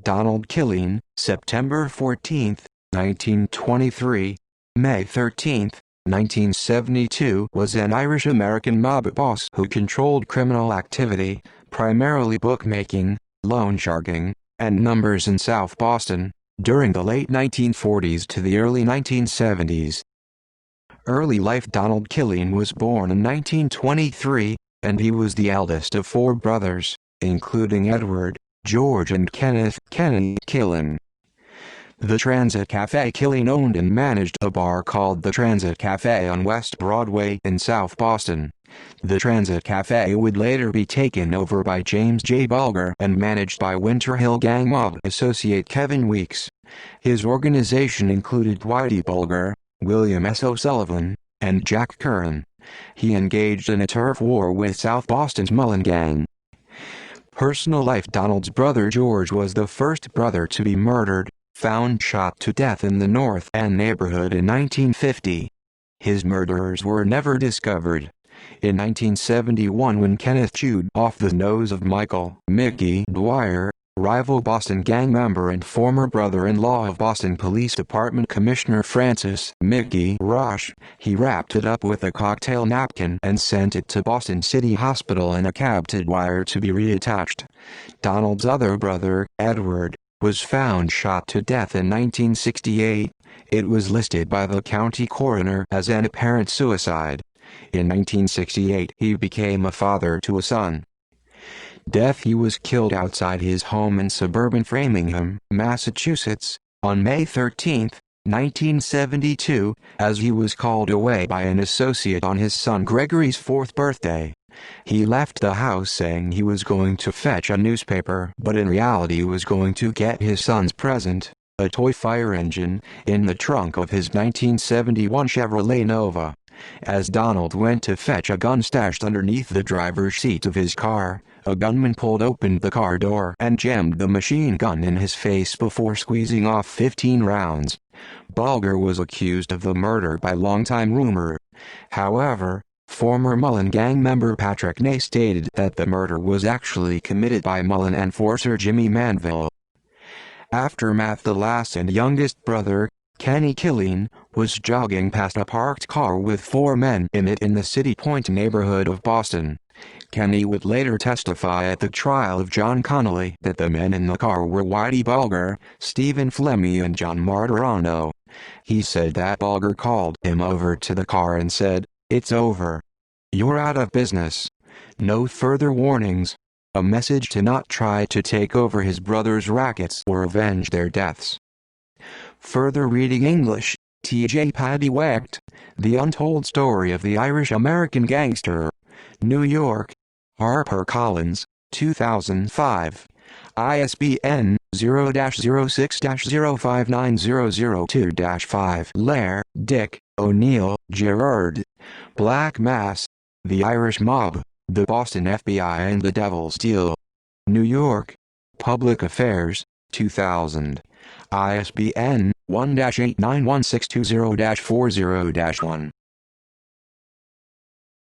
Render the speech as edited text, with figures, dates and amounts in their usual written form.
Donald Killeen, September 14, 1923, May 13, 1972, was an Irish-American mob boss who controlled criminal activity, primarily bookmaking, loan sharking, and numbers in South Boston, during the late 1940s to the early 1970s. Early life. Donald Killeen was born in 1923, and he was the eldest of four brothers, including Edward, George and Kenneth Killeen. The Transit Cafe. Killeen owned and managed a bar called the Transit Cafe on West Broadway in South Boston. The Transit Cafe would later be taken over by James J. Bulger and managed by Winter Hill Gang mob associate Kevin Weeks. His organization included Whitey Bulger, William S. O'Sullivan, and Jack Curran. He engaged in a turf war with South Boston's Mullen Gang. Personal life. Donald's brother George was the first brother to be murdered, found shot to death in the North End neighborhood in 1950. His murderers were never discovered. In 1971, when Kenneth chewed off the nose of Michael "Mickey" Dwyer, rival Boston gang member and former brother-in-law of Boston Police Department Commissioner Francis "Mickey" Roche, he wrapped it up with a cocktail napkin and sent it to Boston City Hospital in a cab to Dwyer to be reattached. Donald's other brother, Edward, was found shot to death in 1968. It was listed by the county coroner as an apparent suicide. In 1968, he became a father to a son. Death. He was killed outside his home in suburban Framingham, Massachusetts, on May 13, 1972, as he was called away by an associate on his son Gregory's 4th birthday. He left the house saying he was going to fetch a newspaper, but in reality was going to get his son's present, a toy fire engine, in the trunk of his 1971 Chevrolet Nova. As Donald went to fetch a gun stashed underneath the driver's seat of his car, a gunman pulled open the car door and jammed the machine gun in his face before squeezing off 15 rounds. Bulger was accused of the murder by longtime rumor. However, former Mullen Gang member Patrick Ney stated that the murder was actually committed by Mullen enforcer Jimmy Manville. Aftermath. The last and youngest brother, Kenny Killeen, was jogging past a parked car with four men in it in the City Point neighborhood of Boston. Kenny would later testify at the trial of John Connolly that the men in the car were Whitey Bulger, Stephen Flemmi and John Martirano. He said that Bulger called him over to the car and said, "It's over. You're out of business. No further warnings." A message to not try to take over his brother's rackets or avenge their deaths. Further reading. English, T.J. Paddywacked, The Untold Story of the Irish-American Gangster. New York, HarperCollins, 2005. ISBN 0-06-059002-5. Lair, Dick, O'Neill, Gerard. Black Mass, The Irish Mob, The Boston FBI and the Devil's Deal. New York, Public Affairs, 2000. ISBN 1-891620-40-1.